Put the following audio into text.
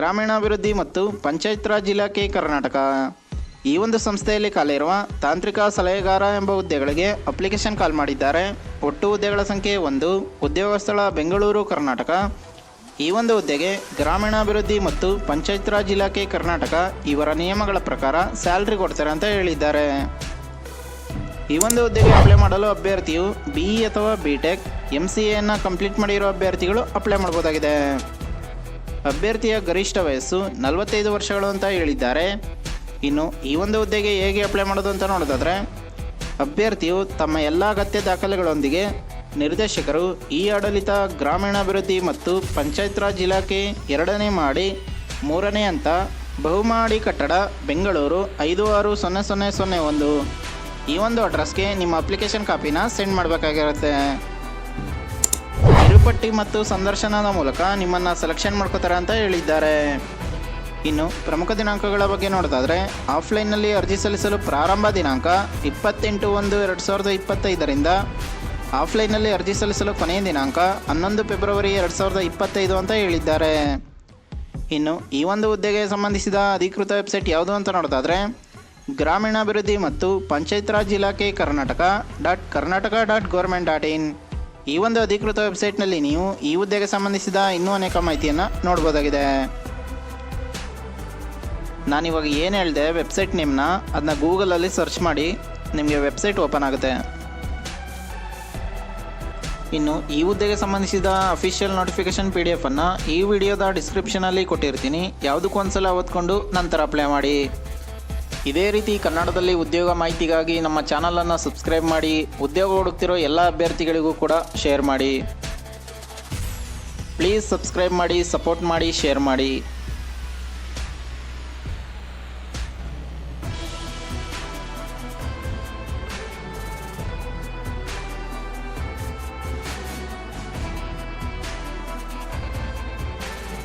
ಗ್ರಾಮೀಣಾಭಿವೃದ್ಧಿ ಮತ್ತು ಪಂಚಾಯತ್ ರಾಜ್ ಇಲಾಖೆ ಕರ್ನಾಟಕ. ಈ ಒಂದು ಸಂಸ್ಥೆಯಲ್ಲಿ ಖಾಲಿ ಇರುವ ತಾಂತ್ರಿಕ ಸಲಹೆಗಾರ ಎಂಬ ಹುದ್ದೆಗಳಿಗೆ ಅಪ್ಲಿಕೇಶನ್ ಕಾಲ್ ಮಾಡಿದ್ದಾರೆ. ಒಟ್ಟು ಹುದ್ದೆಗಳ ಸಂಖ್ಯೆ 1. ಉದ್ಯೋಗ ಸ್ಥಳ ಬೆಂಗಳೂರು, ಕರ್ನಾಟಕ. ಈ ಒಂದು ಹುದ್ದೆಗೆ ಗ್ರಾಮೀಣಾಭಿವೃದ್ಧಿ ಮತ್ತು ಪಂಚಾಯತ್ ರಾಜ್ ಇಲಾಖೆ ಕರ್ನಾಟಕ ಇವರ ನಿಯಮಗಳ ಪ್ರಕಾರ ಸ್ಯಾಲ್ರಿ ಕೊಡ್ತಾರೆ ಅಂತ ಹೇಳಿದ್ದಾರೆ. ಈ ಒಂದು ಹುದ್ದೆಗೆ ಅಪ್ಲೈ ಮಾಡಲು ಅಭ್ಯರ್ಥಿಯು BE ಅಥವಾ BTech MCAಯನ್ನು ಕಂಪ್ಲೀಟ್ ಮಾಡಿರೋ ಅಭ್ಯರ್ಥಿಗಳು ಅಪ್ಲೈ ಮಾಡ್ಬೋದಾಗಿದೆ. ಅಭ್ಯರ್ಥಿಯ ಗರಿಷ್ಠ ವಯಸ್ಸು 45 ವರ್ಷಗಳು ಅಂತ ಹೇಳಿದ್ದಾರೆ. ಇನ್ನು ಈ ಒಂದು ಹುದ್ದೆಗೆ ಹೇಗೆ ಅಪ್ಲೈ ಮಾಡೋದು ಅಂತ ನೋಡೋದಾದರೆ, ಅಭ್ಯರ್ಥಿಯು ತಮ್ಮ ಎಲ್ಲ ಅಗತ್ಯ ದಾಖಲೆಗಳೊಂದಿಗೆ ನಿರ್ದೇಶಕರು ಆಡಳಿತ ಗ್ರಾಮೀಣಾಭಿವೃದ್ಧಿ ಮತ್ತು ಪಂಚಾಯತ್ ರಾಜ್ ಇಲಾಖೆ 2ನೇ ಮಾಡಿ 3ನೇ ಹಂತ ಬಹುಮಹಡಿ ಕಟ್ಟಡ ಬೆಂಗಳೂರು 560001 ಈ ಒಂದು ಅಡ್ರೆಸ್ಗೆ ನಿಮ್ಮ ಅಪ್ಲಿಕೇಶನ್ ಕಾಪಿನ ಸೆಂಡ್ ಮಾಡಬೇಕಾಗಿರುತ್ತೆ. ಕಿರುಪಟ್ಟಿ ಮತ್ತು ಸಂದರ್ಶನದ ಮೂಲಕ ನಿಮ್ಮನ್ನು ಸೆಲೆಕ್ಷನ್ ಮಾಡ್ಕೋತಾರೆ ಅಂತ ಹೇಳಿದ್ದಾರೆ. ಇನ್ನು ಪ್ರಮುಖ ದಿನಾಂಕಗಳ ಬಗ್ಗೆ ನೋಡೋದಾದರೆ, ಆಫ್ಲೈನ್ನಲ್ಲಿ ಅರ್ಜಿ ಸಲ್ಲಿಸಲು ಪ್ರಾರಂಭ ದಿನಾಂಕ 28/1/2025ರಿಂದ ಆಫ್ಲೈನ್ನಲ್ಲಿ ಅರ್ಜಿ ಸಲ್ಲಿಸಲು ಕೊನೆಯ ದಿನಾಂಕ 11 ಫೆಬ್ರವರಿ 2025 ಅಂತ ಹೇಳಿದ್ದಾರೆ. ಇನ್ನು ಈ ಒಂದು ಹುದ್ದೆಗೆ ಸಂಬಂಧಿಸಿದ ಅಧಿಕೃತ ವೆಬ್ಸೈಟ್ ಯಾವುದು ಅಂತ ನೋಡೋದಾದರೆ, ಗ್ರಾಮೀಣಾಭಿವೃದ್ಧಿ ಮತ್ತು ಪಂಚಾಯತ್ ರಾಜ್ ಇಲಾಖೆ ಕರ್ನಾಟಕ.gov.in ಈ ಒಂದು ಅಧಿಕೃತ ವೆಬ್ಸೈಟ್ನಲ್ಲಿ ನೀವು ಈ ಹುದ್ದೆಗೆ ಸಂಬಂಧಿಸಿದ ಇನ್ನೂ ಅನೇಕ ಮಾಹಿತಿಯನ್ನು ನೋಡ್ಬೋದಾಗಿದೆ. ನಾನಿವಾಗ ಏನು ಹೇಳಿದೆ ವೆಬ್ಸೈಟ್ ನೇಮ್ನ, ಅದನ್ನ ಗೂಗಲಲ್ಲಿ ಸರ್ಚ್ ಮಾಡಿ ನಿಮಗೆ ವೆಬ್ಸೈಟ್ ಓಪನ್ ಆಗುತ್ತೆ. ಇನ್ನು ಈ ಹುದ್ದೆಗೆ ಸಂಬಂಧಿಸಿದ ಅಫಿಷಿಯಲ್ ನೋಟಿಫಿಕೇಶನ್ PDF ಅನ್ನು ಈ ವಿಡಿಯೋದ ಡಿಸ್ಕ್ರಿಪ್ಷನಲ್ಲಿ ಕೊಟ್ಟಿರ್ತೀನಿ. ಯಾವುದಕ್ಕೂ ಒಂದ್ಸಲ ಓದ್ಕೊಂಡು ನಂತರ ಅಪ್ಲೈ ಮಾಡಿ. ಇದೇ ರೀತಿ ಕನ್ನಡದಲ್ಲಿ ಉದ್ಯೋಗ ಮಾಹಿತಿಗಾಗಿ ನಮ್ಮ ಚಾನಲನ್ನು ಸಬ್ಸ್ಕ್ರೈಬ್ ಮಾಡಿ. ಉದ್ಯೋಗ ಹುಡುಕ್ತಿರೋ ಎಲ್ಲ ಅಭ್ಯರ್ಥಿಗಳಿಗೂ ಕೂಡ ಶೇರ್ ಮಾಡಿ. ಪ್ಲೀಸ್ ಸಬ್ಸ್ಕ್ರೈಬ್ ಮಾಡಿ, ಸಪೋರ್ಟ್ ಮಾಡಿ, ಶೇರ್ ಮಾಡಿ.